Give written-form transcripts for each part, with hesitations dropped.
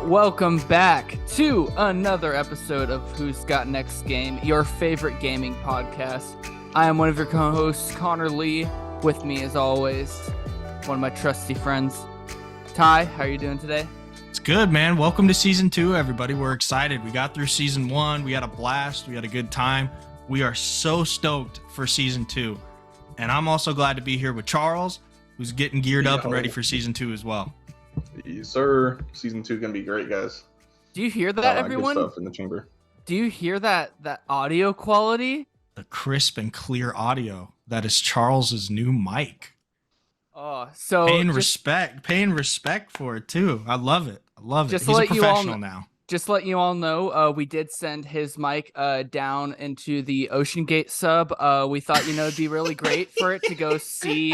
Welcome back to another episode of Who's Got Next Game, your favorite gaming podcast. I am one of your co-hosts, Connor Lee. With me, as always, one of my trusty friends, Ty. How are you doing today? It's good, man. Welcome to Season 2, everybody. We're excited. We got through Season 1. We had a blast. We had a good time. We are so stoked for Season 2. And I'm also glad to be here with Charles, who's getting geared up and ready for Season 2 as well. Yes, sir. Season 2 is gonna be great, guys. Do you hear that, everyone? Good stuff in the chamber. Do you hear that audio quality? The crisp and clear audio. That is Charles's new mic. Oh, so paying respect for it too. I love it. He's a professional now. Just to let you all know, we did send his mic down into the Ocean Gate sub. We thought, it'd be really great for it to go see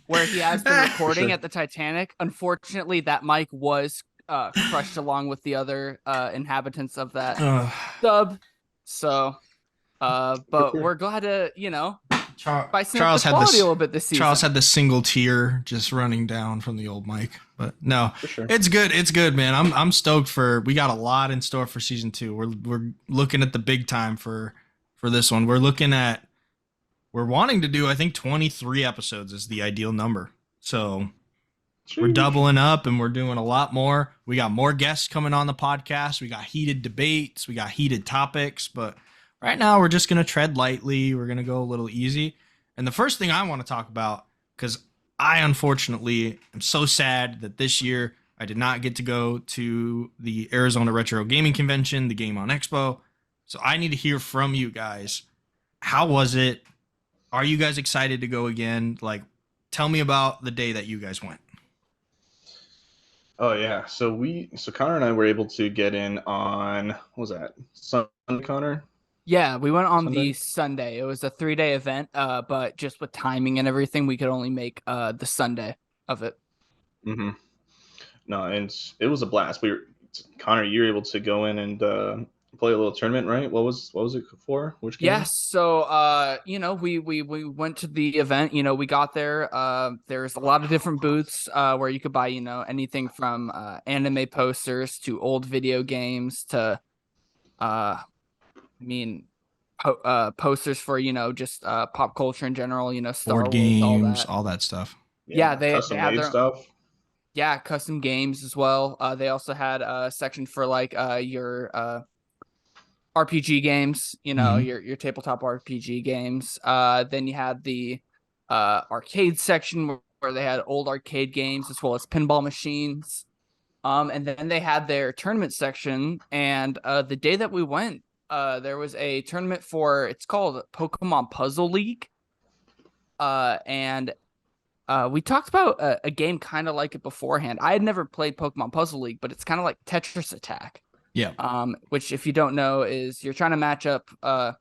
where he has been recording at the Titanic. Unfortunately, that mic was crushed along with the other inhabitants of that sub. So, but we're glad to, spice up the quality a little bit this season. Charles had the single tear just running down from the old mic. But no, It's good. It's good, man. I'm stoked we got a lot in store for Season 2. We're looking at the big time for this one. We're wanting to do, I think 23 episodes is the ideal number. So we're doubling up and we're doing a lot more. We got more guests coming on the podcast. We got heated debates. We got heated topics, but right now we're just going to tread lightly. We're going to go a little easy. And the first thing I want to talk about, because I unfortunately am so sad that this year I did not get to go to the Arizona Retro Gaming Convention, the Game On Expo. So I need to hear from you guys. How was it? Are you guys excited to go again? Tell me about the day that you guys went. Oh yeah, so Connor and I were able to get in on, what was that, Sunday, Connor? Yeah, we went on the Sunday. It was a 3-day event, but just with timing and everything, we could only make the Sunday of it. Mm-hmm. No, and it was a blast. Connor, you were able to go in and play a little tournament, right? What was it for? Which game? Yes, so we went to the event. We got there. There's a lot of different booths where you could buy anything from anime posters to old video games to posters for just pop culture in general, Star Board Wars, games, all that stuff. Yeah, they had their stuff. Yeah, custom games as well. They also had a section for your RPG games, your tabletop RPG games. Then you had the arcade section where they had old arcade games as well as pinball machines. And then they had their tournament section. And the day that we went, there was a tournament it's called Pokémon Puzzle League. And we talked about a game kind of like it beforehand. I had never played Pokemon Puzzle League, but it's kind of like Tetris Attack. Yeah. Which, if you don't know, is you're trying to match up, a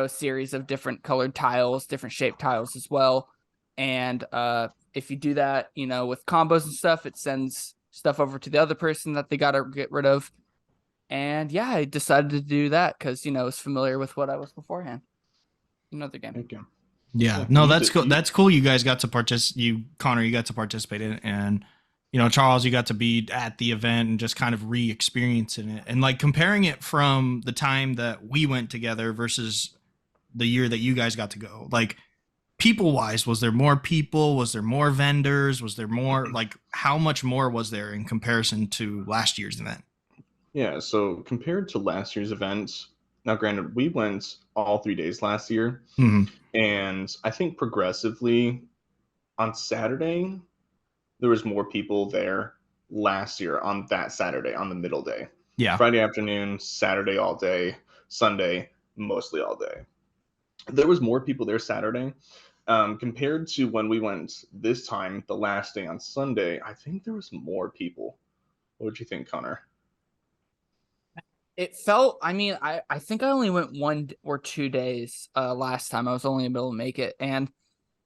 series of different colored tiles, different shaped tiles as well. And if you do that, with combos and stuff, it sends stuff over to the other person that they got to get rid of. And yeah, I decided to do that because, I was familiar with what I was beforehand. Another game. Yeah, no, that's cool. That's cool. You guys got to Connor, you got to participate in it, and Charles, you got to be at the event and just kind of re-experiencing it, and comparing it from the time that we went together versus the year that you guys got to go. People-wise, was there more people? Was there more vendors? Was there more? How much more was there in comparison to last year's event? Yeah, so compared to last year's event, now granted, we went all 3 days last year, and I think progressively on Saturday, there was more people there last year on that Saturday, on the middle day. Yeah. Friday afternoon, Saturday all day, Sunday, mostly all day. There was more people there Saturday. Compared to when we went this time, the last day on Sunday, I think there was more people. What would you think, Connor? It felt, I think I only went 1 or 2 days last time. I was only able to make it. And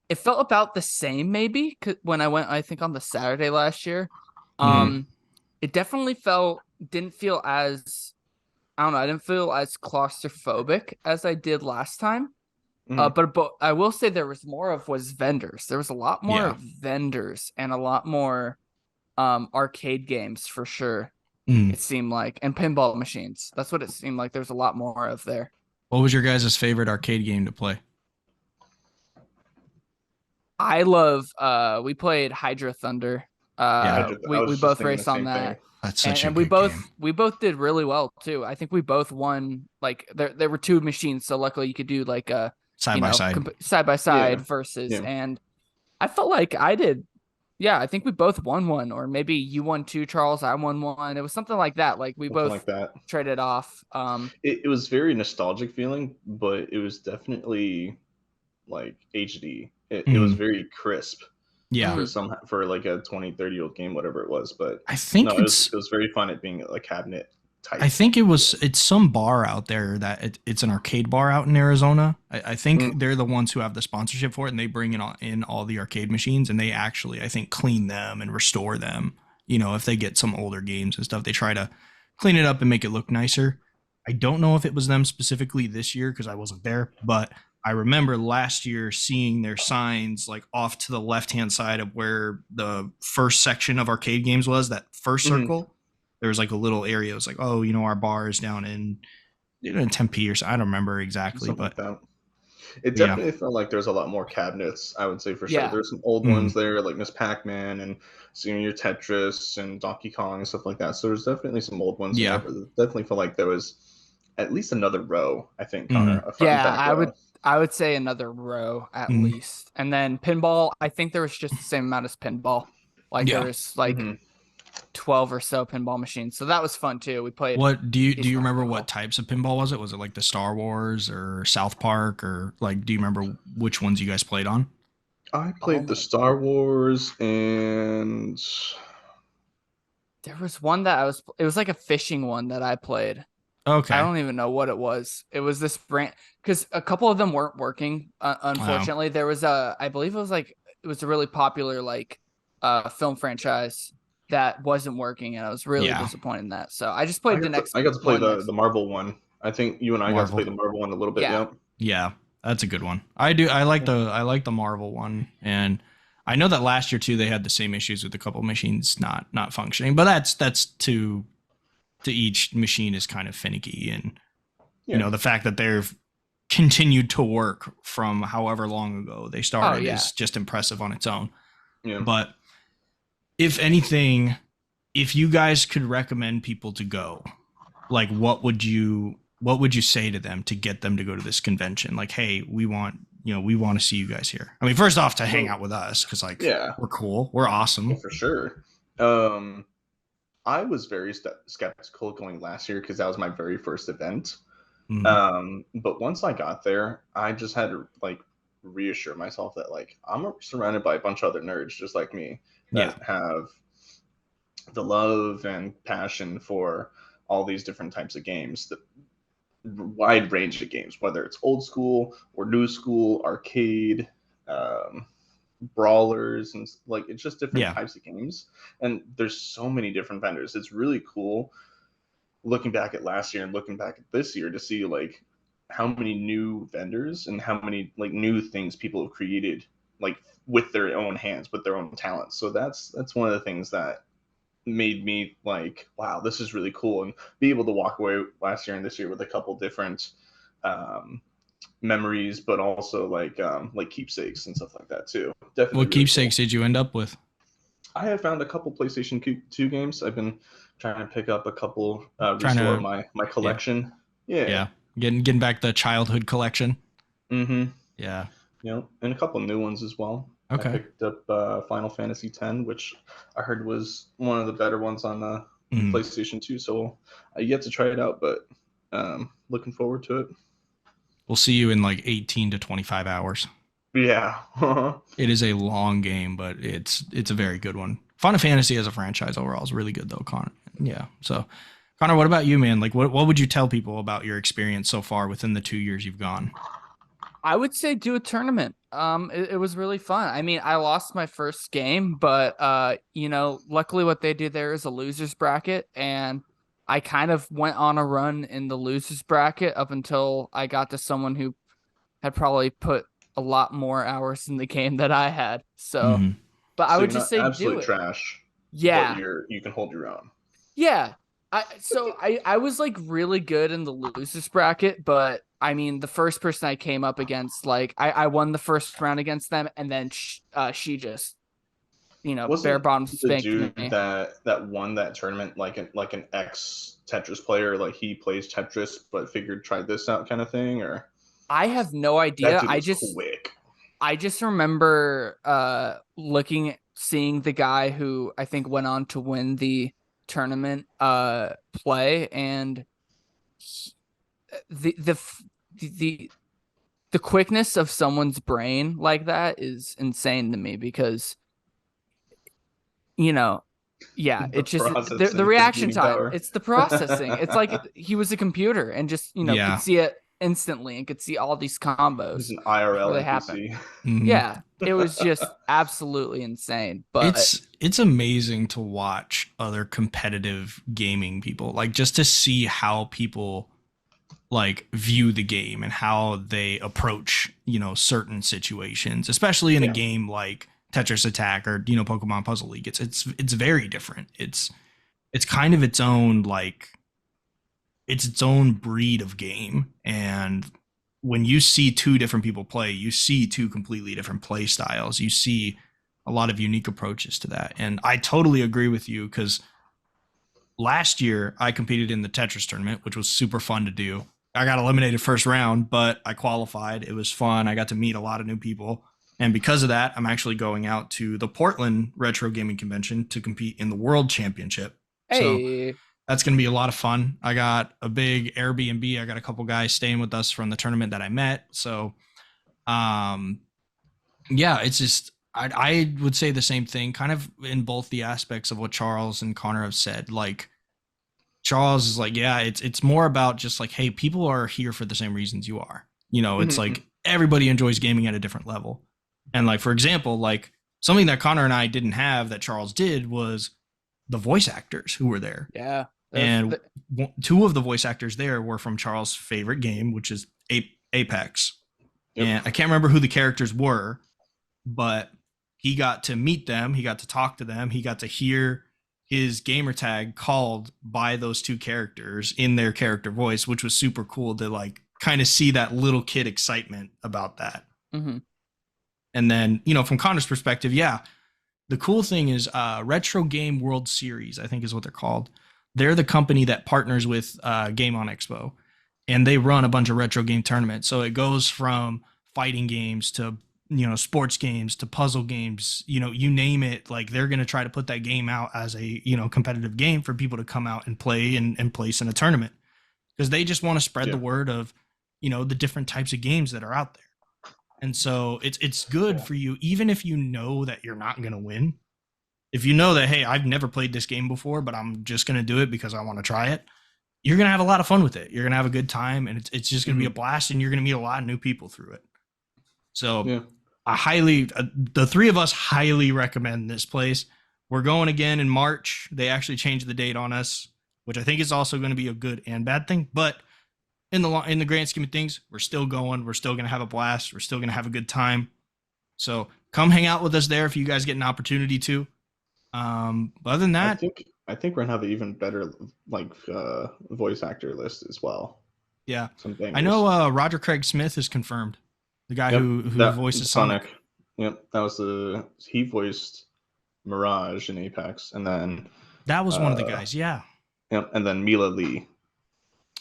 it felt about the same, maybe, when I went, I think, on the Saturday last year. It definitely didn't feel as, I don't know, I didn't feel as claustrophobic as I did last time. But I will say there was more vendors. There was a lot more vendors and a lot more arcade games for sure. Mm. It seemed like, and pinball machines. That's what it seemed like. There's a lot more of there. What was your guys' favorite arcade game to play? I love we played Hydra Thunder. Yeah, I We was just both thinking the raced on same thing. that. that's such a And we good game. both did really well too. I think we both won. Like there were two machines, so luckily you could do like a Side by side. side by Yeah. side versus. Yeah. And I felt like I did. Yeah, I think we both won one, or maybe you won two, Charles. I won one. It was something like that. Like we Something both like that. traded off. It was very nostalgic feeling, but it was definitely like HD. It was very crisp. Yeah. For like a 20-30 year old game, whatever it was. But I think no, it was very fun at being a cabinet type. I think it's some bar out there that it's an arcade bar out in Arizona. I think they're the ones who have the sponsorship for it, and they bring in all the arcade machines, and they actually, I think, clean them and restore them. You know, if they get some older games and stuff, they try to clean it up and make it look nicer. I don't know if it was them specifically this year because I wasn't there, but I remember last year seeing their signs like off to the left-hand side of where the first section of arcade games was, that first circle. There was like a little area. It was like, oh, our bar is down in Tempe or so. I don't remember exactly, Something but like that. It definitely felt like there's a lot more cabinets, I would say for sure. Yeah. There's some old ones there, like Miss Pac-Man and Senior Tetris and Donkey Kong and stuff like that. So there's definitely some old ones there, but it definitely felt like there was at least another row, I think, Connor. A front and back row. I would say another row at least. And then pinball, I think there was just the same amount as pinball. Like there was like 12 or so pinball machines. So that was fun too. We played. What do you remember what types of pinball was it? Was it like the Star Wars or South Park, or like do you remember which ones you guys played on? I played the Star Wars, and there was one that it was like a fishing one that I played. Okay. I don't even know what it was. It was this brand, because a couple of them weren't working. Unfortunately, there was I believe it was a really popular like film franchise that wasn't working, and I was really disappointed in that. So I just played the next. I got to play the Marvel one. I think you and I got to play the Marvel one a little bit. Yeah. Yeah, that's a good one. I like the Marvel one, and I know that last year too they had the same issues with a couple machines not functioning, but that's to each machine is kind of finicky, and the fact that they've continued to work from however long ago they started is just impressive on its own. Yeah. But if anything, if you guys could recommend people to go, like what would you say to them to get them to go to this convention? Like, hey, we want to see you guys here. I mean, first off, to hang out with us, because we're cool, we're awesome. For sure. I was very skeptical going last year because that was my very first event. But once I got there, I just had to like reassure myself that like I'm surrounded by a bunch of other nerds just like me that have the love and passion for all these different types of games, the wide range of games, whether it's old school or new school, arcade, brawlers, and like it's just different types of games. And there's so many different vendors. It's really cool looking back at last year and looking back at this year to see like how many new vendors and how many like new things people have created like with their own hands, with their own talents. So that's one of the things that made me like, wow, this is really cool, and be able to walk away last year and this year with a couple different memories, but also like keepsakes and stuff like that too. Definitely. What keepsakes did you end up with? I have found a couple PlayStation 2 games. I've been trying to pick up a couple, restore my collection. Yeah. Getting back the childhood collection. Yeah. And a couple new ones as well. Okay. I picked up Final Fantasy X, which I heard was one of the better ones on the PlayStation 2. So I yet to try it out, but looking forward to it. We'll see you in like 18 to 25 hours. Yeah. It is a long game, but it's a very good one. Final Fantasy as a franchise overall is really good though, Connor. Yeah. So Connor, what about you, man? Like what would you tell people about your experience so far within the 2 years you've gone? I would say do a tournament. It was really fun. I mean, I lost my first game, but luckily what they do there is a losers bracket, and I kind of went on a run in the losers bracket up until I got to someone who had probably put a lot more hours in the game that I had. So, but I would just say absolute do it. Trash. but Yeah. you can hold your own. Yeah. I was like really good in the losers bracket, but I mean the first person I came up against, like I won the first round against them, and then she just bare Wasn't bottom the spanked dude me. that won that tournament like an ex Tetris player, like he plays Tetris but figured tried this out kind of thing, or I have no that idea. dude was quick. I just remember seeing the guy who I think went on to win the tournament play, and the the the the quickness of someone's brain like that is insane to me, because yeah, The it's just the processing reaction computing time. power. It's the processing. It's like he was a computer and just could Yeah. see it instantly and could see all these combos He's an before IRL they NPC. happen. Mhm. Yeah, it was just absolutely insane. But It's amazing to watch other competitive gaming people, like just to see how people like view the game and how they approach certain situations, especially in a game like Tetris Attack or Pokemon Puzzle League. It's very different. It's kind of its own, like it's its own breed of game. And when you see two different people play, you see two completely different play styles. You see a lot of unique approaches to that. And I totally agree with you, because last year I competed in the Tetris tournament, which was super fun to do. I got eliminated first round, but I qualified. It was fun. I got to meet a lot of new people. And because of that, I'm actually going out to the Portland Retro Gaming Convention to compete in the World Championship. hey, So that's going to be a lot of fun. I got a big Airbnb. I got a couple guys staying with us from the tournament that I met. So, yeah, it's just, I would say the same thing, kind of in both the aspects of what Charles and Connor have said. Like, Charles is like, yeah, it's more about just like, hey, people are here for the same reasons you are. It's like everybody enjoys gaming at a different level. And like, for example, like something that Connor and I didn't have that Charles did was the voice actors who were there. Yeah. And two of the voice actors there were from Charles' favorite game, which is Apex. Yep. And I can't remember who the characters were, but he got to meet them. He got to talk to them. He got to hear his gamer tag called by those two characters in their character voice, which was super cool to like kind of see that little kid excitement about that. Mm-hmm. And then, from Connor's perspective, yeah, the cool thing is Retro Game World Series, I think is what they're called. They're the company that partners with Game On Expo, and they run a bunch of retro game tournaments. So it goes from fighting games to sports games to puzzle games, you name it. Like they're going to try to put that game out as a, competitive game for people to come out and play and place in a tournament, because they just want to spread the word of, the different types of games that are out there. And so it's good for you, even if you know that you're not going to win. If you know that, hey, I've never played this game before, but I'm just going to do it because I want to try it, you're going to have a lot of fun with it. You're going to have a good time, and it's just going to be a blast, and you're going to meet a lot of new people through it. So the three of us highly recommend this place. We're going again in March. They actually changed the date on us, which I think is also going to be a good and bad thing. But in the grand scheme of things, we're still going. We're still going to have a blast. We're still going to have a good time. So come hang out with us there if you guys get an opportunity to. But other than that, I think we're gonna have an even better voice actor list as well. Yeah, I know Roger Craig Smith is confirmed. The guy who voices Sonic. Yep, that was he voiced Mirage in Apex, and then that was one of the guys. Yeah. Yep, and then Mila Lee.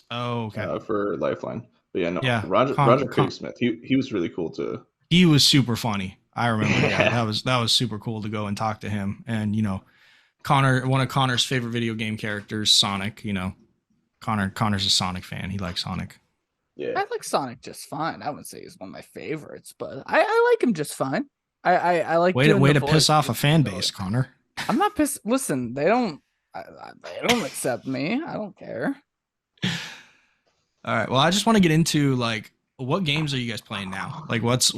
Oh, okay. For Lifeline, but Roger Craig Smith. He was really cool too. He was super funny. I remember. Yeah, that was super cool to go and talk to him. And Connor, one of Connor's favorite video game characters, Sonic. Connor's a Sonic fan. He likes Sonic. Yeah, I like Sonic just fine. I wouldn't say he's one of my favorites, but I like him just fine. I like. Way to piss off a fan base, Connor. I'm not pissed. Listen, they don't accept me. I don't care. All right. Well, I just want to get into like, what games are you guys playing now? Like, what's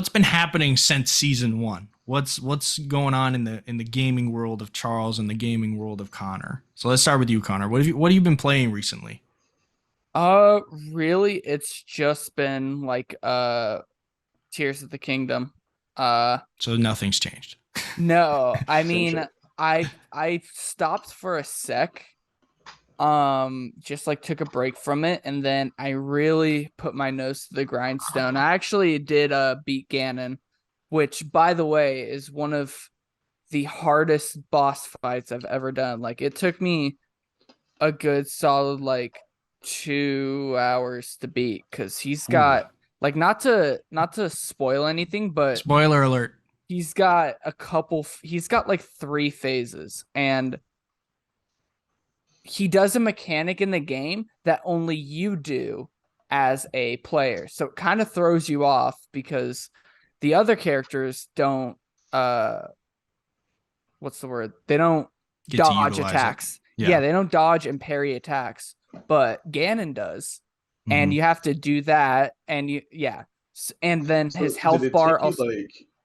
been happening since season 1? What's going on in the gaming world of Charles and the gaming world of Connor? So let's start with you, Connor. What have you been playing recently? Really, it's just been like Tears of the Kingdom. So nothing's changed. No, I mean, I stopped for a sec, just like took a break from it, and then I really put my nose to the grindstone. I actually did beat Ganon, which by the way is one of the hardest boss fights I've ever done. Like it took me a good solid like 2 hours to beat, because he's got like, not to spoil anything, but Spoiler alert. he's got he's got like 3 phases, and he does a mechanic in the game that only you do as a player. So it kind of throws you off because the other characters don't what's the word? They don't dodge attacks. Yeah, they don't dodge and parry attacks, but Ganon does. And you have to do that, and and then his health bar also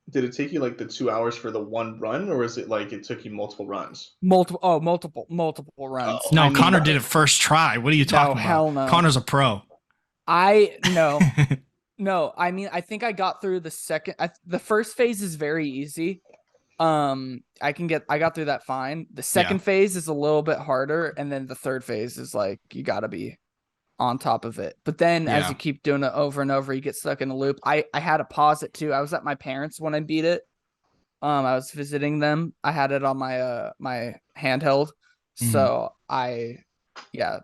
did it take you like the 2 hours for the one run, or is it like it took you multiple runs? multiple runs. No, I mean, Connor did it first try. What are you talking about? Hell no. Connor's a pro. No, I mean, I think I got through the second. The first phase is very easy. I got through that fine. The second phase is a little bit harder, and then the third phase is like you gotta be on top of it. But then as you keep doing it over and over, you get stuck in a loop. I had to pause it too. I was at my parents' when I beat it. I was visiting them. I had it on my my handheld. So I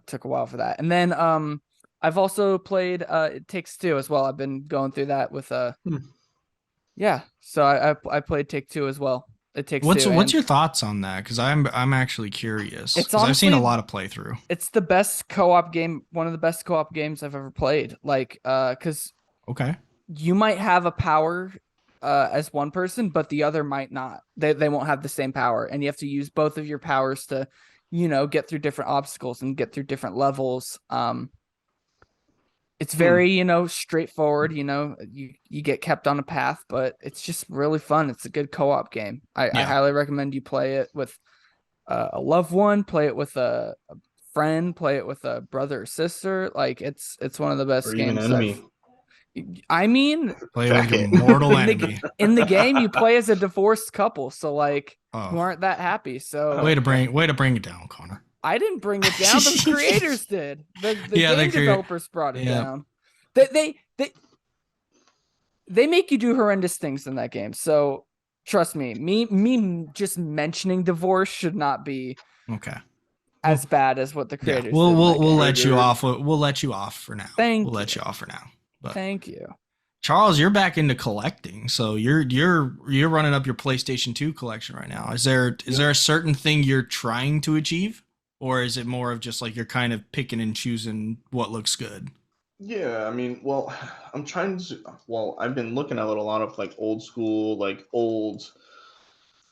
took a while for that. And then I've also played It Takes Two as well. I've been going through that with so I played Take Two as well. It Takes Two. What's your thoughts on that? Because I'm actually curious. Because I've seen a lot of playthrough. It's the best co-op game, one of the best co-op games I've ever played. Like, because you might have a power as one person, but the other might not. They won't have the same power, and you have to use both of your powers to, get through different obstacles and get through different levels. It's very, straightforward. You get kept on a path, but it's just really fun. It's a good co-op game. I highly recommend you play it with a loved one, play it with a friend, play it with a brother or sister. Like it's one of the best or games. Even enemy. I mean, play with your mortal enemy. In the game, you play as a divorced couple, so like who aren't that happy. So way to bring it down, Connor. I didn't bring it down. The creators did. The game developers brought it down. They make you do horrendous things in that game. So trust me, me just mentioning divorce should not be as bad as what the creators. We'll let you off. We'll let you off for now. We'll let you off for now. But thank you. Charles, you're back into collecting, so you're running up your PlayStation 2 collection right now. Is there a certain thing you're trying to achieve? Or is it more of just like you're kind of picking and choosing what looks good? Yeah, I mean, well, I've been looking at a lot of like old school, like old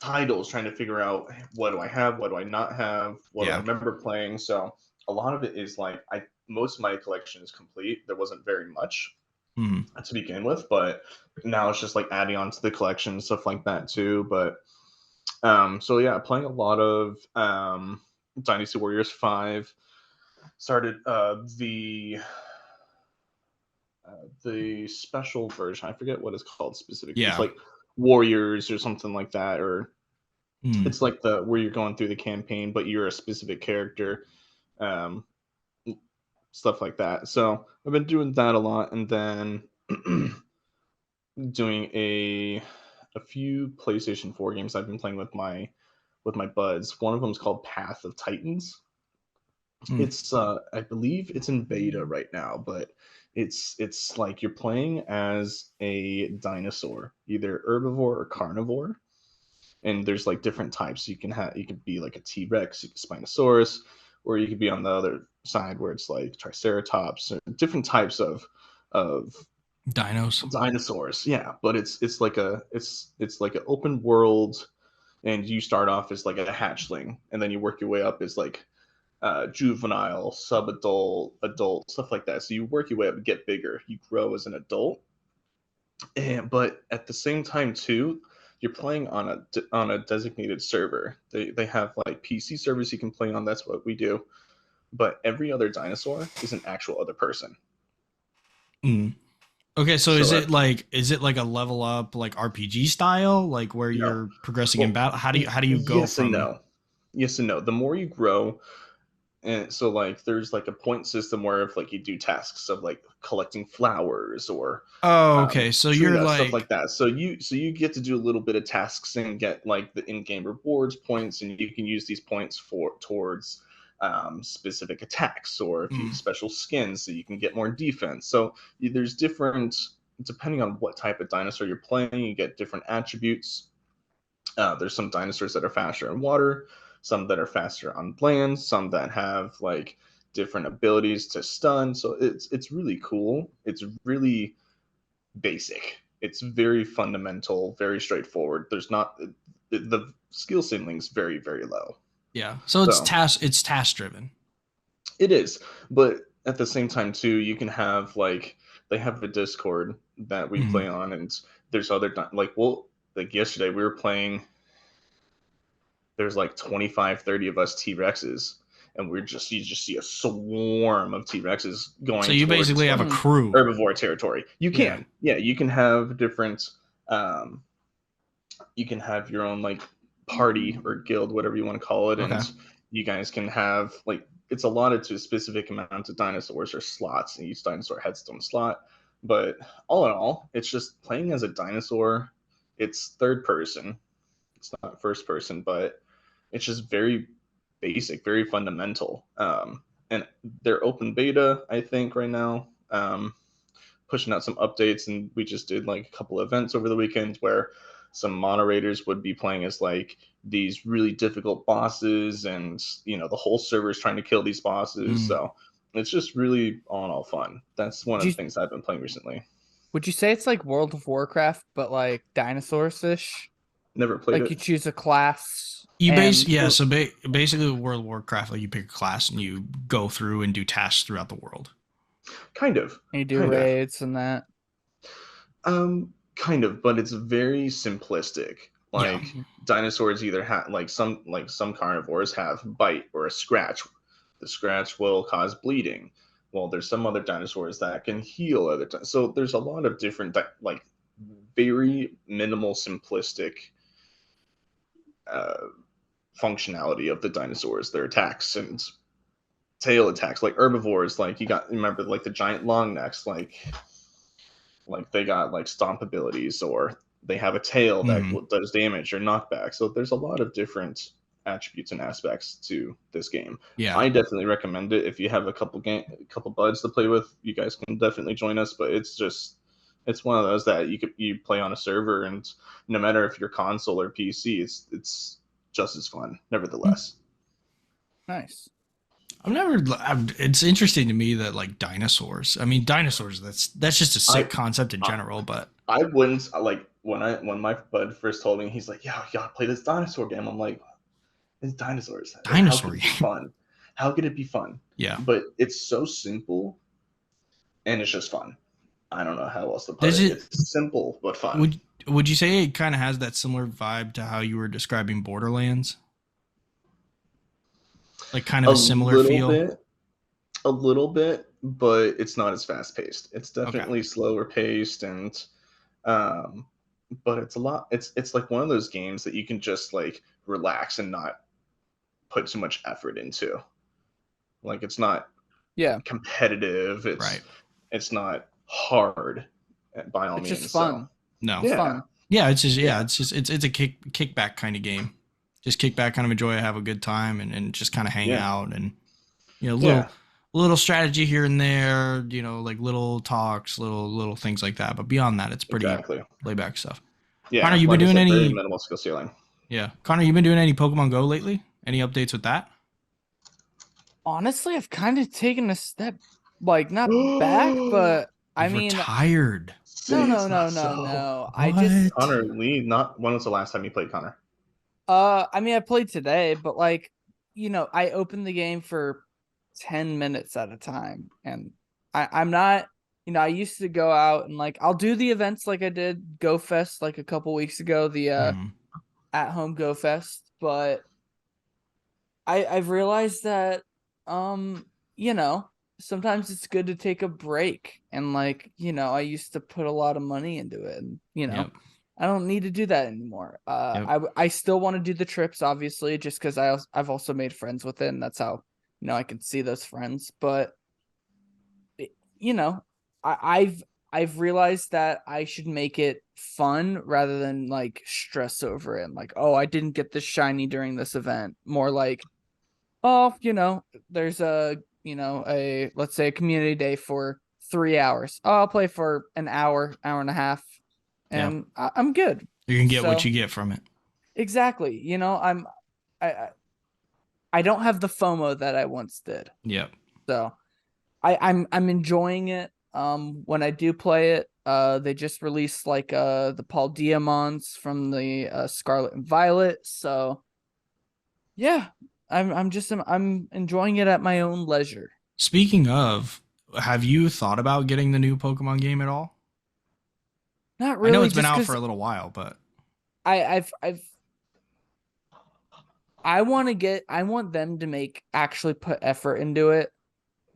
titles, trying to figure out what do I have, what do I not have, what do I remember playing. So a lot of it is like most of my collection is complete. There wasn't very much to begin with, but now it's just like adding on to the collection, stuff like that too. But so yeah, playing a lot of Dynasty Warriors 5. Started the special version. I forget what it's called specifically. It's like Warriors or something like that, or it's like where you're going through the campaign, but you're a specific character, stuff like that. So I've been doing that a lot, and then doing a few PlayStation 4 games I've been playing with my buds. One of them is called Path of Titans. It's I believe it's in beta right now, but it's like you're playing as a dinosaur, either herbivore or carnivore, and there's like different types. You could be like a T-Rex, you could Spinosaurus, or you could be on the other side where it's like Triceratops, or different types of dinosaurs. Yeah, but it's like an open world, and you start off as like a hatchling, and then you work your way up as like juvenile, sub-adult, adult, stuff like that. So you work your way up and get bigger. You grow as an adult, but at the same time too, you're playing on a designated server. They have like PC servers you can play on. That's what we do. But every other dinosaur is an actual other person. Okay, so So is it like a level up like RPG style, like where no. you're progressing in Well, battle? How do you go yes and from? no. Yes and no. The more you grow, and so like there's like a point system where if like you do tasks of like collecting flowers or Oh, okay. So tree you're nuts, stuff like like that. So you get to do a little bit of tasks and get like the in-game rewards points, and you can use these points for towards specific attacks or if you mm, special skins, so you can get more defense. So there's different depending on what type of dinosaur you're playing, you get different attributes. There's some dinosaurs that are faster in water, some that are faster on land, some that have like different abilities to stun. So it's really cool. It's really basic. It's very fundamental, very straightforward. There's not the skill ceiling's very low. yeah. So So it's task driven. it is, but at the same time too, you can have like they have a Discord that we Mm. play on, and there's other like well like yesterday we were playing. There's like 25, 30 of us T-Rexes, and you just see a swarm of T-Rexes So going you towards basically have a like Hmm. crew. herbivore territory. You Yeah. can, yeah, you can have different, um, you can have your own like party or guild, whatever you want to call it, Okay. and you guys can have like it's allotted to a specific amount of dinosaurs or slots, and each dinosaur has its own slot. But all in all, it's just playing as a dinosaur. It's third person. It's not first person, but it's just very basic, very fundamental. And they're open beta, I think, right now, pushing out some updates. And we just did like a couple events over the weekend where some moderators would be playing as like these really difficult bosses, and the whole server is trying to kill these bosses. Mm. So it's just really all in all fun. That's one Would of the you things I've been playing recently. would you say it's like World of Warcraft, but like dinosaurs-ish? Never played Like it. you choose a class You base and yeah. So basically, World of Warcraft, like you pick a class and you go through and do tasks throughout the world. Kind of, you do kind of. raids and that. Kind of, but it's very simplistic. Yeah. Like dinosaurs either have like some carnivores have bite or a scratch. The scratch will cause bleeding. Well, there's some other dinosaurs that can heal so there's a lot of different like very minimal simplistic uh, functionality of the dinosaurs, their attacks and tail attacks. Like herbivores, like you got remember like the giant long necks, like they got like stomp abilities, or they have a tail that Mm. does damage or knockback. So there's a lot of different attributes and aspects to this game. Yeah. I definitely recommend it if you have a couple buds to play with. You guys can definitely join us, but it's one of those that you play on a server, and no matter if you're console or PC, it's just as fun nevertheless. Nice. It's interesting to me that like dinosaurs. I mean, dinosaurs. That's just a I sick concept in I, general. But I wouldn't like when my bud first told me, he's like, "Yeah, you gotta play this dinosaur game." I'm like, "It's dinosaurs. How dinosaur could it be game. fun? How could it be fun?" Yeah. But it's so simple, and it's just fun. I don't know how else to put Does it. it? It's simple but fun. Would you say it kind of has that similar vibe to how you were describing Borderlands? Like kind of A a similar little feel. bit, a little bit, but it's not as fast paced. It's Okay. definitely slower paced, and um, but it's a lot. It's like one of those games that you can just like relax and not put too much effort into. Like it's not Yeah, competitive. Right. It's not hard by all it's just means. So fun. No. It's yeah, fun. Yeah. It's just yeah, it's a kickback kind of game. Just kick back, kind of enjoy it, have a good time, and just kind of hang yeah, out and yeah, little strategy here and there. Like little talks, little things like that. But beyond that, it's pretty exactly. laid back stuff. Connor, Yeah, you been like I doing said, very any? minimal skill ceiling. Yeah, Connor, you been doing any Pokemon Go lately? Any updates with that? Honestly, I've kind of taken a step, like not back, but I You've mean, retired. no, Say no, it's no, not no, so. no. I just, What? Connor Lee, not when was the last time you played Connor? I mean, I played today, but like, I opened the game for 10 minutes at a time, and I'm not, I used to go out and like I'll do the events like I did Go Fest like a couple weeks ago, the Hmm. at home Go Fest, but I've realized that, um, you know. sometimes it's good to take a break. And like, I used to put a lot of money into it, and Yep. I don't need to do that anymore. I still want to do the trips, obviously, just because I've also made friends with it, and that's how I can see those friends. But you know, I've realized that I should make it fun rather than like stress over it. And like, oh, I didn't get this shiny during this event. More like, oh, there's a let's say a community day for 3 hours. Oh, I'll play for an hour, hour and a half, Yeah. and I'm good. You can get what So you get from it. exactly. I I don't have the FOMO that I once did. Yep. So I'm enjoying it. When I do play it, they just released like the Paul Diamons from the Scarlet and Violet. So yeah, I'm enjoying it at my own leisure. Speaking of, have you thought about getting the new Pokemon game at all? Not I know really, it's been just out because for a little while, but I've I want them to actually put effort into it,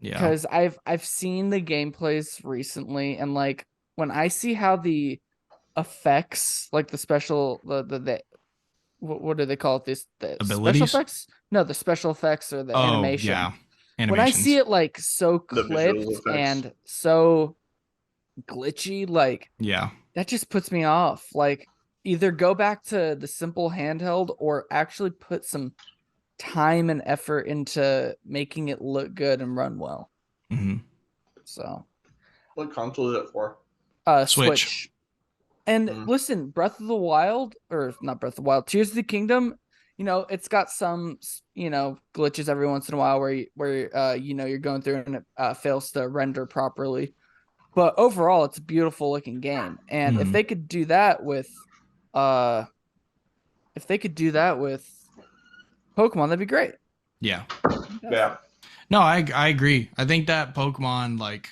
yeah. because I've seen the gameplays recently, and like when I see how the effects, like the special the what do they call it, the special Abilities? effects, no, the special effects or the Oh, animation, yeah. when I see Animations. it like so The visual clipped effects. and so glitchy, like Yeah. that just puts me off. Like, either go back to the simple handheld or actually put some time and effort into making it look good and run well. Mm-hmm. So What console is it for? Switch. Switch. And listen, Breath of the Wild, or not Breath of the Wild, Tears of the Kingdom, it's got some, glitches every once in a while where you're going through and it fails to render properly. But overall, it's a beautiful looking game. And Mm-hmm. if they could do that with Pokemon, that'd be great. Yeah. Yeah. No, I agree. I think that Pokemon, like,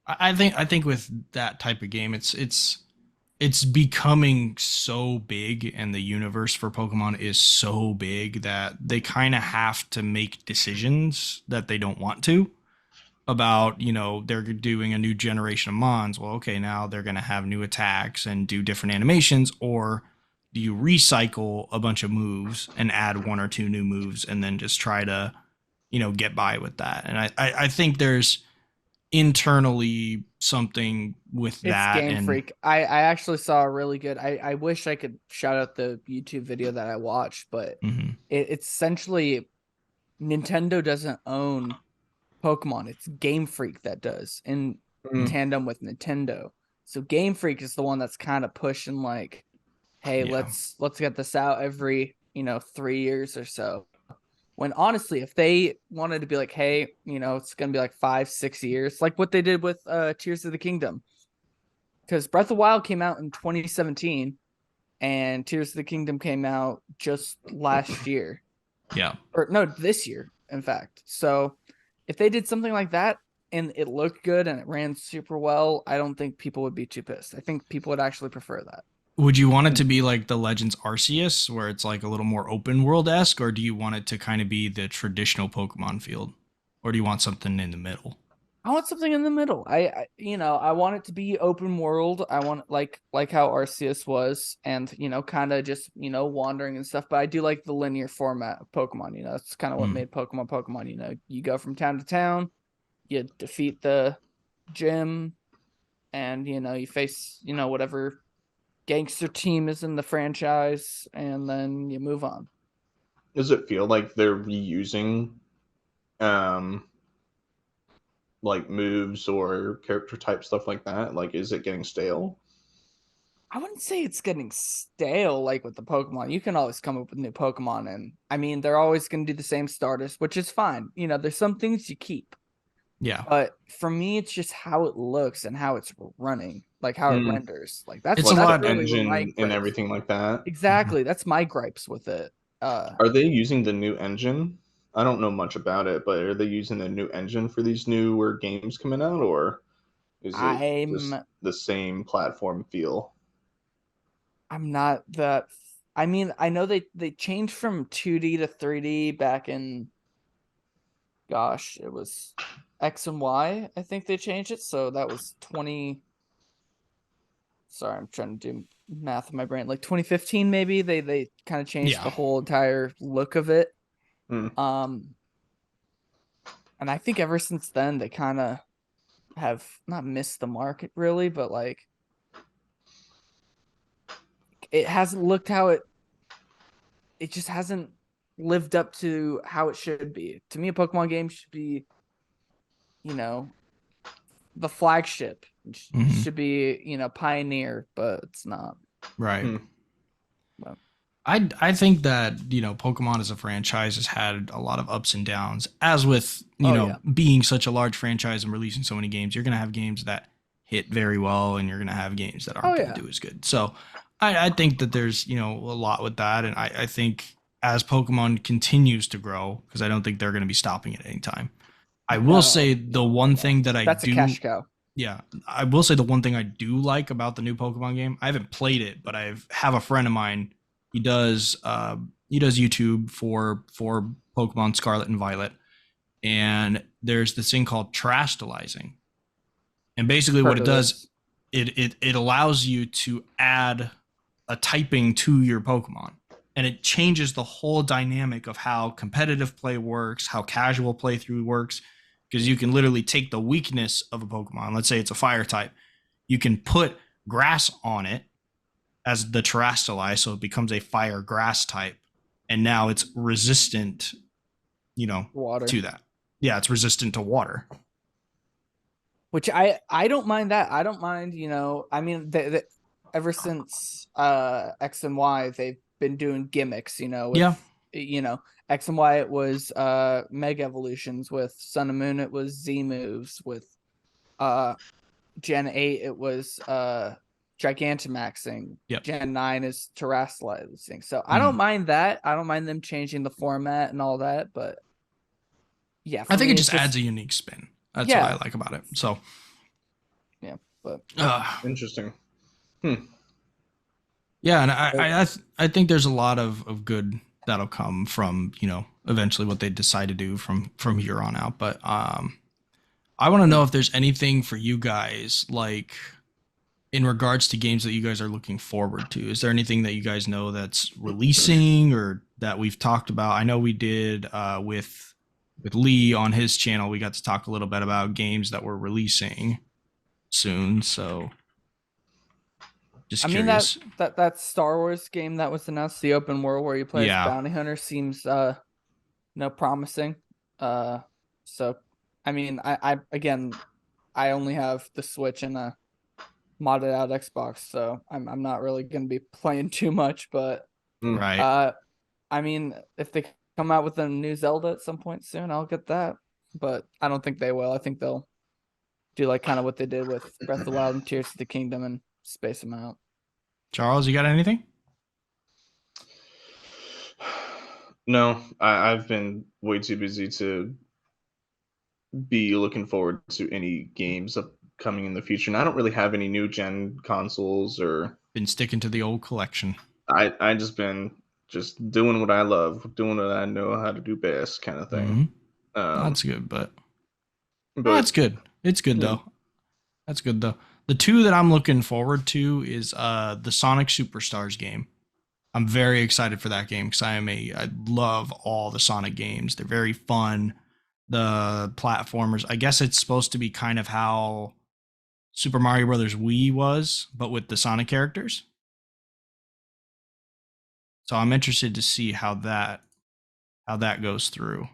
I think with that type of game, it's becoming so big, and the universe for Pokemon is so big that they kind of have to make decisions that they don't want to about, they're doing a new generation of Mons. Well, okay, now they're going to have new attacks and do different animations, or do you recycle a bunch of moves and add one or two new moves and then just try to, get by with that? And I think there's internally something with It's that. Game And Freak. I actually saw a really good. I wish I could shout out the YouTube video that I watched, but mm-hmm. it's essentially Nintendo doesn't own Pokemon. It's Game Freak that does, in tandem with Nintendo. So Game Freak is the one that's kind of pushing like, hey, let's get this out every 3 years or so. When honestly, if they wanted to be like, hey, it's gonna be like 5-6 years, like what they did with Tears of the Kingdom, because Breath of the Wild came out in 2017 and Tears of the Kingdom came out just last year. Yeah. Or no, this year, in fact. So if they did something like that and it looked good and it ran super well, I don't think people would be too pissed. I think people would actually prefer that. Would you want it to be like the Legends Arceus, where it's like a little more open world-esque, or do you want it to kind of be the traditional Pokemon field? Or do you want something in the middle? I want something in the middle. I want it to be open world. I want like how Arceus was, and kind of just wandering and stuff. But I do like the linear format of Pokemon. It's kind of what made Pokemon. You go from town to town, you defeat the gym, and you face whatever gangster team is in the franchise, and then you move on. Does it feel like they're reusing like moves or character type stuff like that? Like, is it getting stale? I wouldn't say it's getting stale like with the Pokemon. You can always come up with new Pokemon, and I mean they're always going to do the same starters, which is fine. There's some things you keep. Yeah. But for me, it's just how it looks and how it's running, like how it renders. Like that's It's what a lot really engine and everything like that. Exactly. That's my gripes with it. Are they using the new engine? I don't know much about it, but are they using the new engine for these newer games coming out, or is it just the same platform feel? I'm not that. I mean, I know they changed from 2D to 3D back in gosh, it was X and Y. I think they changed it. So that was 20. Sorry, I'm trying to do math in my brain. Like 2015, maybe they kind of changed the whole entire look of it. And I think ever since then they kind of have not missed the market really, but like it hasn't looked how it just hasn't lived up to how it should be. To me, a Pokemon game should be, the flagship. It should be, pioneer, but it's not. Right. Well, I think that, Pokemon as a franchise has had a lot of ups and downs. As with, being such a large franchise and releasing so many games, you're going to have games that hit very well and you're going to have games that aren't going to do as good. So I think that there's, a lot with that. And I think as Pokemon continues to grow, because I don't think they're going to be stopping at any time, I will say the one thing that that's a cash cow. Yeah, I will say the one thing I do like about the new Pokemon game. I haven't played it, but I have a friend of mine. He does YouTube for Pokemon Scarlet and Violet, and there's this thing called terastallizing, and basically what it does, it allows you to add a typing to your Pokemon, and it changes the whole dynamic of how competitive play works, how casual playthrough works. Because you can literally take the weakness of a Pokemon. Let's say it's a fire type. You can put grass on it as the terastallize, so it becomes a fire grass type. And now it's resistant, water. To that. Yeah, it's resistant to water. Which I don't mind that. I don't mind, I mean, ever since X and Y, they've been doing gimmicks, X and Y, it was Mega Evolutions. With Sun and Moon, it was Z moves. With Gen 8, it was Gigantamaxing. Yep. Gen 9 is terastallizing. So I don't mind that. I don't mind them changing the format and all that. But yeah, I think it just adds a unique spin. That's what I like about it. So yeah, but interesting. Yeah, and I think there's a lot of good that'll come from, eventually what they decide to do from here on out. But I want to know if there's anything for you guys, like in regards to games that you guys are looking forward to. Is there anything that you guys know that's releasing or that we've talked about? I know we did with Lee on his channel. We got to talk a little bit about games that we're releasing soon. So just curious. That Star Wars game that was announced, the open world where you play as bounty hunter, seems promising. So I mean, I only have the Switch and a modded out Xbox, so I'm not really gonna be playing too much. But right. I mean, if they come out with a new Zelda at some point soon, I'll get that. But I don't think they will. I think they'll do like kind of what they did with Breath of the Wild and Tears of the Kingdom and space them out. Charles, you got anything? No, I've been way too busy to be looking forward to any games coming in the future. And I don't really have any new gen consoles or been sticking to the old collection. I just been doing what I love, doing what I know how to do best, kind of thing. That's good, but that's good. It's good though. That's good though. The two that I'm looking forward to is the Sonic Superstars game. I'm very excited for that game because I love all the Sonic games. They're very fun. The platformers, I guess it's supposed to be kind of how Super Mario Brothers Wii was, but with the Sonic characters. So I'm interested to see how that goes through.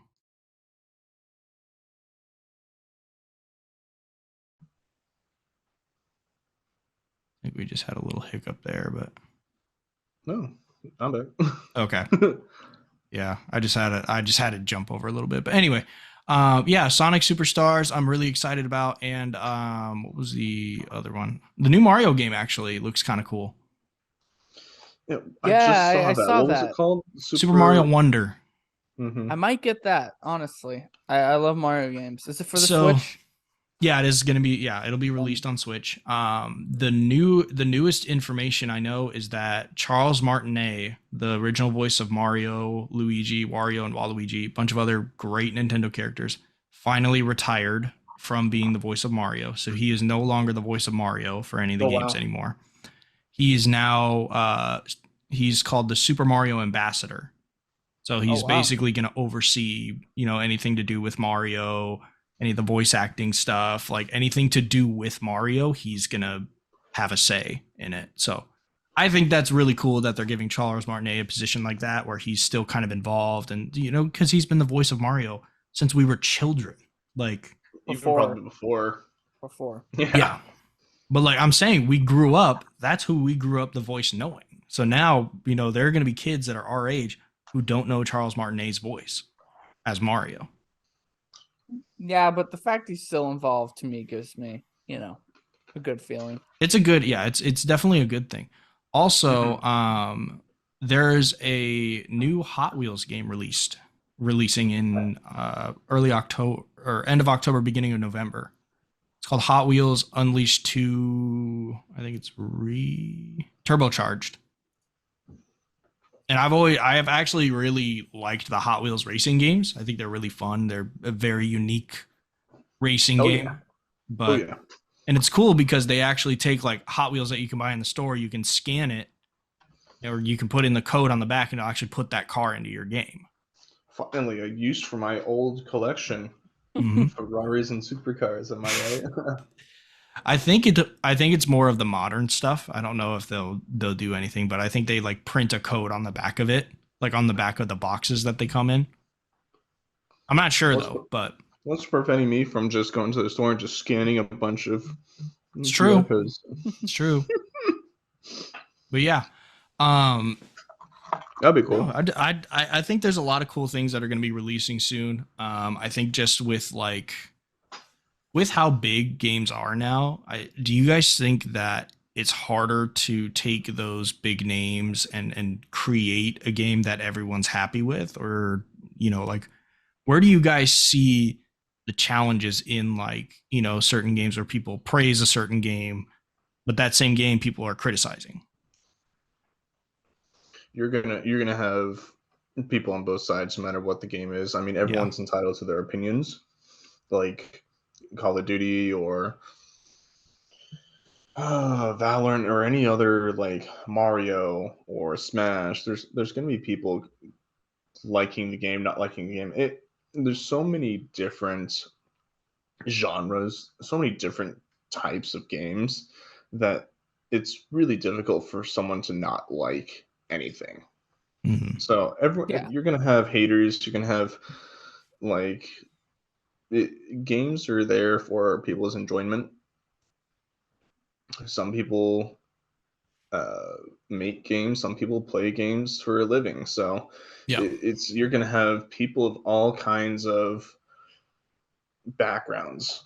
I think we just had a little hiccup there, but no, I'm back. Okay. Yeah, I just had to jump over a little bit, but anyway, Sonic Superstars I'm really excited about, and what was the other one? The new Mario game actually looks kind of cool. Yeah, I saw that. What was it called? Super Mario Wonder. I might get that, honestly. I love Mario games. Is it for the Switch? Yeah, it is going to be. Yeah, it'll be released on Switch. The newest information I know is that Charles Martinet, the original voice of Mario, Luigi, Wario, and Waluigi, a bunch of other great Nintendo characters, finally retired from being the voice of Mario. So he is no longer the voice of Mario for any of the games anymore. He is now he's called the Super Mario Ambassador. So he's basically going to oversee, anything to do with Mario, any of the voice acting stuff, like anything to do with Mario, he's going to have a say in it. So I think that's really cool that they're giving Charles Martinet a position like that where he's still kind of involved and, because he's been the voice of Mario since we were children. Like before. Yeah. But like I'm saying, we grew up, that's who we grew up the voice knowing. So now, there are going to be kids that are our age who don't know Charles Martinet's voice as Mario. Yeah, but the fact he's still involved to me gives me, a good feeling. It's it's definitely a good thing. Also, there's a new Hot Wheels game releasing in early October or end of October, beginning of November. It's called Hot Wheels Unleashed 2. I think it's turbocharged. And I have actually really liked the Hot Wheels racing games. I think they're really fun. They're a very unique racing game. Yeah. But and it's cool because they actually take like Hot Wheels that you can buy in the store, you can scan it, or you can put in the code on the back and it'll actually put that car into your game. Finally, a use for my old collection Ferraris and supercars. Am I right? I think it's more of the modern stuff. I don't know if they'll do anything, but I think they like print a code on the back of it, like on the back of the boxes that they come in. I'm not sure but what's preventing me from just going to the store and just scanning a bunch of It's true. Codes? It's true. But yeah. That'd be cool. I think there's a lot of cool things that are going to be releasing soon. I think just with how big games are now, do you guys think that it's harder to take those big names and create a game that everyone's happy with? Or, where do you guys see the challenges in certain games where people praise a certain game, but that same game people are criticizing? You're gonna have people on both sides, no matter what the game is. I mean, everyone's entitled to their opinions, like Call of Duty or Valorant or any other like Mario or Smash. There's gonna be people liking the game, not liking the game. There's so many different genres, so many different types of games that it's really difficult for someone to not like anything. So you're gonna have haters. You're gonna have games are there for people's enjoyment. Some people make games. Some people play games for a living. So you're gonna have people of all kinds of backgrounds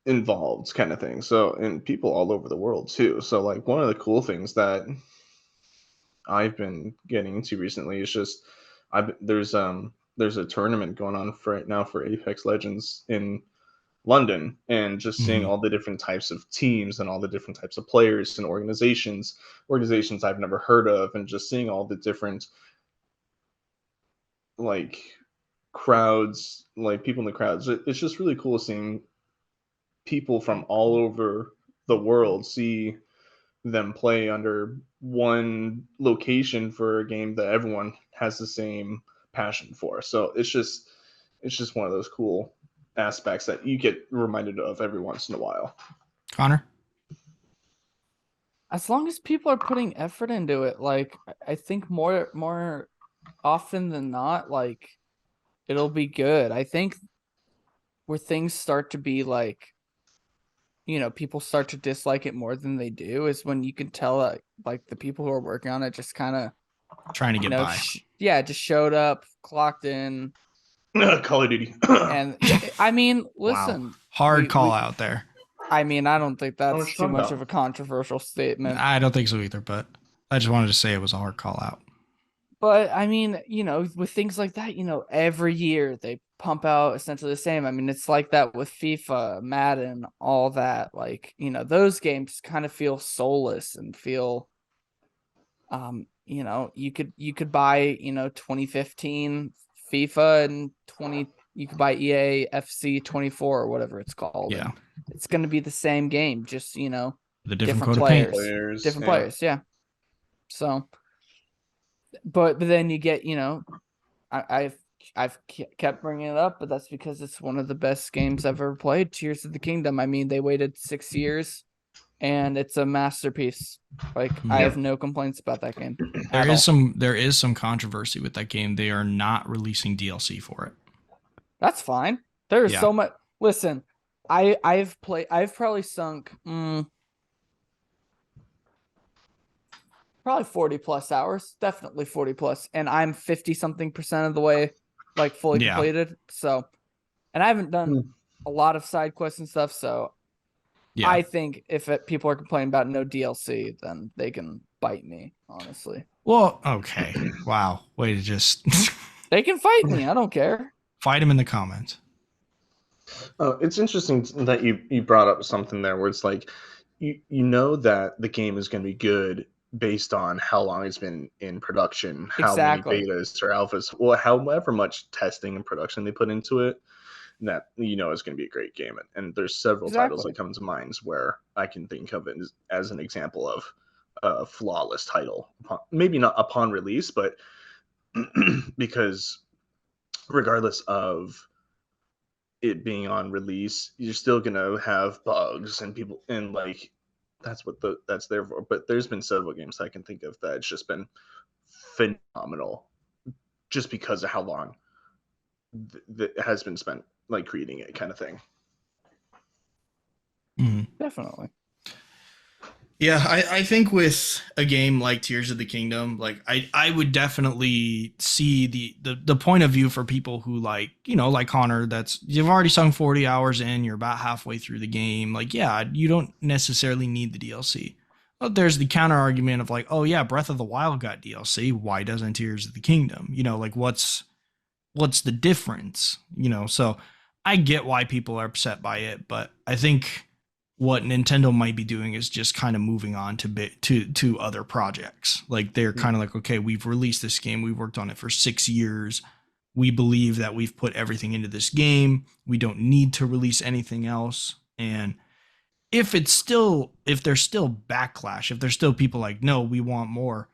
involved, kind of thing. So, and people all over the world too. So like one of the cool things that I've been getting into recently is just there's a tournament going on right now for Apex Legends in London, and just seeing all the different types of teams and all the different types of players and organizations I've never heard of, and just seeing all the different crowds, people in the crowds. It's just really cool seeing people from all over the world see them play under one location for a game that everyone has the same passion for. So it's just one of those cool aspects that you get reminded of every once in a while. Connor? As long as people are putting effort into it, I think more often than not, it'll be good. I think where things start to be people start to dislike it more than they do is when you can tell that the people who are working on it just kind of trying to get by. Just showed up, clocked in. Call of Duty. And I mean, listen. Wow. Hard call out there. I mean, I don't think that's too much of a controversial statement. I don't think so either, but I just wanted to say it was a hard call out. But I mean, with things like that, every year they pump out essentially the same. I mean, it's like that with FIFA, Madden, all that. Like, those games kind of feel soulless and feel you could buy, 2015 FIFA and you could buy EA FC 24 or whatever it's called. Yeah. And it's going to be the same game, just, The different different coat players. of paint. Different players, yeah. So, but then you get, I've kept bringing it up, but that's because it's one of the best games I've ever played. Tears of the Kingdom. I mean, they waited 6 years, and it's a masterpiece. Like, I have no complaints about that game. There is some controversy with that game. They are not releasing DLC for it. That's fine. There's so much. Listen, I've probably sunk probably 40 plus hours, definitely 40 plus, and I'm 50 something percent of the way, like, fully completed. So, and I haven't done a lot of side quests and stuff. So, I think if people are complaining about no DLC, then they can bite me, honestly. Well, okay. Wow. Way to just they can fight me. I don't care. Fight them in the comments. It's interesting that you brought up something there where it's like you know that the game is going to be good based on how long it's been in production, how many betas or alphas, well, however much testing and production they put into it, that it's going to be a great game. And there's several titles that come to mind where I can think of it as an example of a flawless title, maybe not upon release, but because regardless of it being on release, you're still gonna have bugs and people, and like that's there for. But there's been several games I can think of that it's just been phenomenal, just because of how long that has been spent like creating it, kind of thing. Definitely. Yeah, I think with a game like Tears of the Kingdom, like I would definitely see the point of view for people who like Connor, that's you've already sunk 40 hours in, you're about halfway through the game. Like, yeah, you don't necessarily need the DLC. But there's the counter argument of like, oh yeah, Breath of the Wild got DLC. Why doesn't Tears of the Kingdom? Like what's the difference? So I get why people are upset by it, but I think what Nintendo might be doing is just kind of moving on to other projects. Like they're kind of like, okay, we've released this game. We worked on it for 6 years. We believe that we've put everything into this game. We don't need to release anything else. And if there's still backlash, if there's still people like, no, we want more,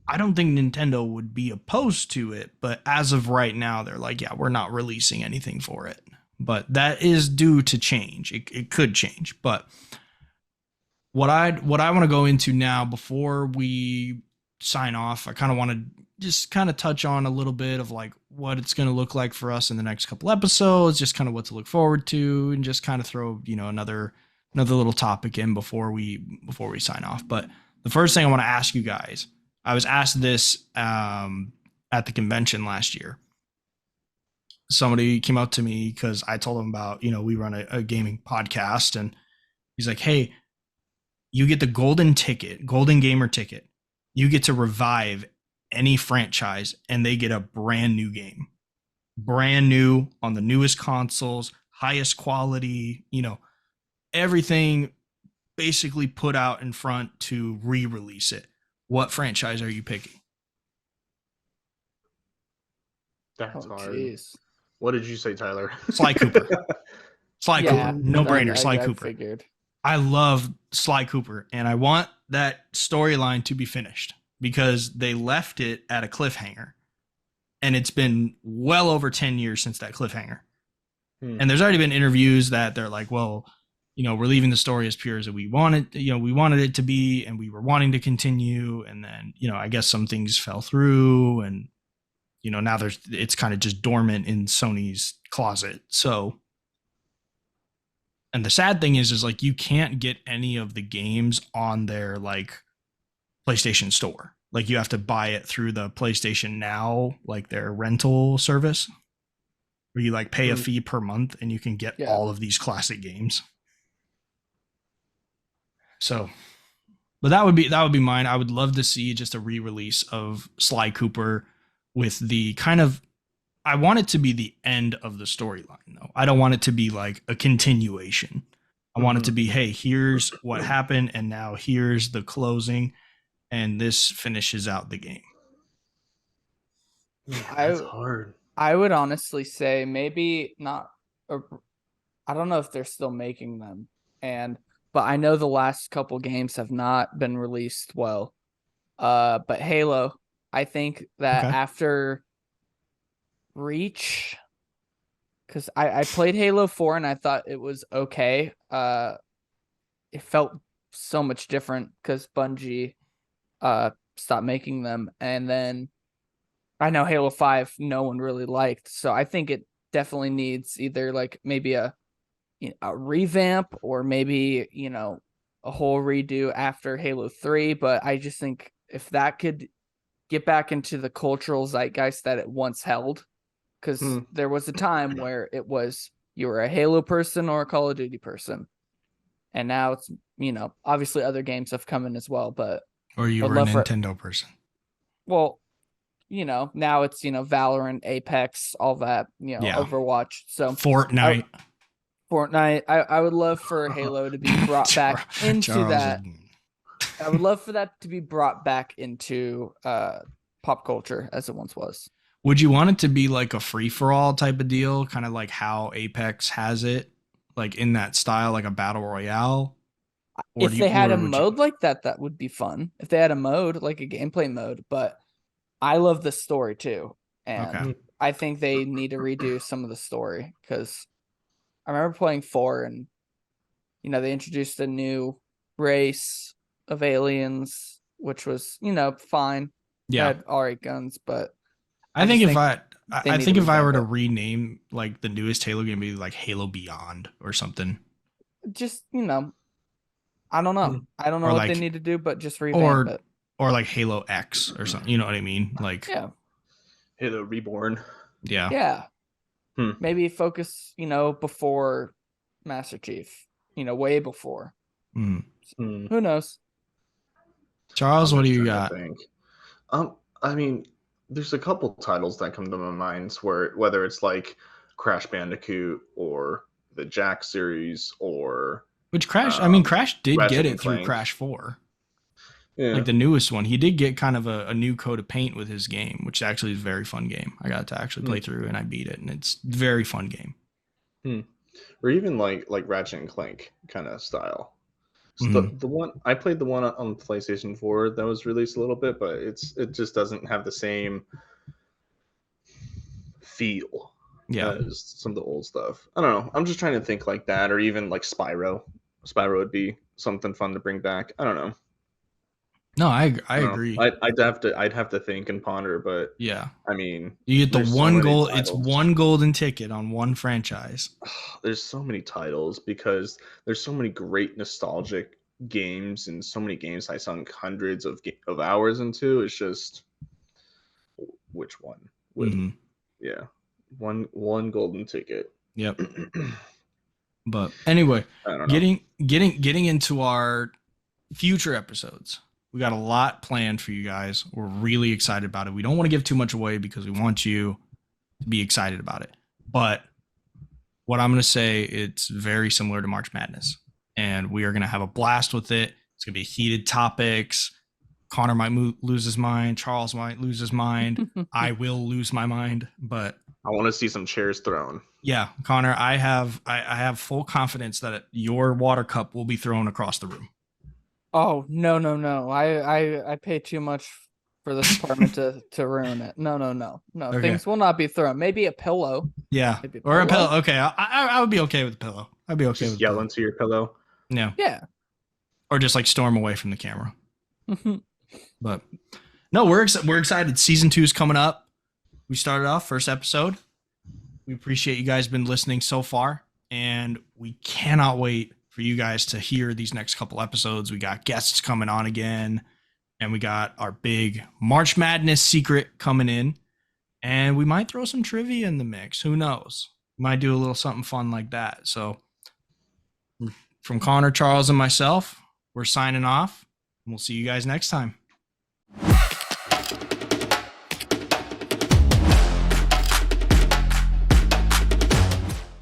I don't think Nintendo would be opposed to it. But as of right now, they're like, yeah, we're not releasing anything for it. But that is due to change. It could change. But what I want to go into now before we sign off, I kind of want to just kind of touch on a little bit of like what it's going to look like for us in the next couple episodes, just kind of what to look forward to, and just kind of throw another little topic in before we sign off. But the first thing I want to ask you guys, I was asked this at the convention last year. Somebody came up to me because I told him about, we run a gaming podcast, and he's like, hey, you get the golden gamer ticket. You get to revive any franchise and they get a brand new game, brand new on the newest consoles, highest quality, everything basically put out in front to re-release it. What franchise are you picking? That's hard. Geez. What did you say, Tyler? Sly Cooper. Cooper. No brainer. Sly Cooper. Figured. I love Sly Cooper, and I want that storyline to be finished because they left it at a cliffhanger, and it's been well over 10 years since that cliffhanger. And there's already been interviews that they're like, well, we're leaving the story as pure as we wanted, we wanted it to be, and we were wanting to continue. And then, I guess some things fell through, and now it's kind of just dormant in Sony's closet. So, and the sad thing is like, you can't get any of the games on their like PlayStation store. Like you have to buy it through the PlayStation Now, like their rental service, where you like pay a fee per month and you can get all of these classic games. So But that would be mine. I would love to see just a re-release of Sly Cooper with the kind of, I want it to be the end of the storyline though. I don't want it to be like a continuation. I want it to be, hey, here's what happened and now here's the closing and this finishes out the game. Yeah, that's hard. I would honestly say maybe not. I don't know if they're still making them, but I know the last couple games have not been released well. But Halo, I think that after Reach, because I played Halo 4 and I thought it was okay. It felt so much different because Bungie stopped making them, and then I know Halo 5 no one really liked, so I think it definitely needs either like maybe a revamp or maybe a whole redo after Halo 3. But I just think if that could get back into the cultural zeitgeist that it once held, because there was a time where it was you were a Halo person or a Call of Duty person, and now it's obviously other games have come in as well, but or you were a Nintendo person. Well, now it's Valorant, Apex, all that, Overwatch. So Fortnite. I would love for Halo to be brought back into that. I would love for that to be brought back into pop culture as it once was. Would you want it to be like a free-for-all type of deal, kind of like how Apex has it, like in that style, like a battle royale? If they had a mode like that, that would be fun. If they had a mode, like a gameplay mode, but I love the story too. And I think they need to redo some of the story, because I remember playing 4 and, they introduced a new race of aliens, which was, fine. Yeah. Had alright guns, but I think if I were to rename like the newest Halo game, maybe like Halo Beyond or something. Just, I don't know. I don't know what they need to do, but just revamp it. Or like Halo X or something. You know what I mean? Like Halo Reborn. Yeah. Yeah. Maybe focus, before Master Chief. Way before. Who knows? Charles, what do you got? I mean, there's a couple titles that come to my mind whether it's like Crash Bandicoot or the Jack series or Crash did Ratchet get it and through Clank. Crash 4. Yeah. Like the newest one. He did get kind of a new coat of paint with his game, which actually is a very fun game. I got to actually play through and I beat it, and it's a very fun game. Or even like Ratchet and Clank kind of style. So the one I played, the one on PlayStation 4 that was released a little bit, but it just doesn't have the same feel as some of the old stuff. I don't know. I'm just trying to think like that, or even like Spyro. Spyro would be something fun to bring back. I don't know. No, I agree. I'd have to think and ponder, but yeah, I mean, you get the one goal. It's one golden ticket on one franchise. There's so many titles because there's so many great nostalgic games and so many games I sunk hundreds of hours into. It's just which one? Yeah, one golden ticket. Yep. But anyway, I don't know. Getting into our future episodes. We got a lot planned for you guys. We're really excited about it. We don't want to give too much away because we want you to be excited about it. But what I'm going to say, it's very similar to March Madness. And we are going to have a blast with it. It's going to be heated topics. Connor might lose his mind. Charles might lose his mind. I will lose my mind. But I want to see some chairs thrown. Yeah, Connor, I have full confidence that your water cup will be thrown across the room. Oh, no. I pay too much for this apartment to ruin it. No. Okay. Things will not be thrown. Maybe a pillow. Yeah. Or a pillow. Okay. I would be okay with a pillow. I'd be okay with yell into your pillow. Yeah. Yeah. Or just like storm away from the camera. But no, we're excited. Season 2 is coming up. We started off first episode. We appreciate you guys been listening so far, and we cannot wait for you guys to hear these next couple episodes. We got guests coming on again, and we got our big March Madness secret coming in, and we might throw some trivia in the mix. Who knows? We might do a little something fun like that. So from Connor, Charles, and myself, we're signing off. We'll see you guys next time.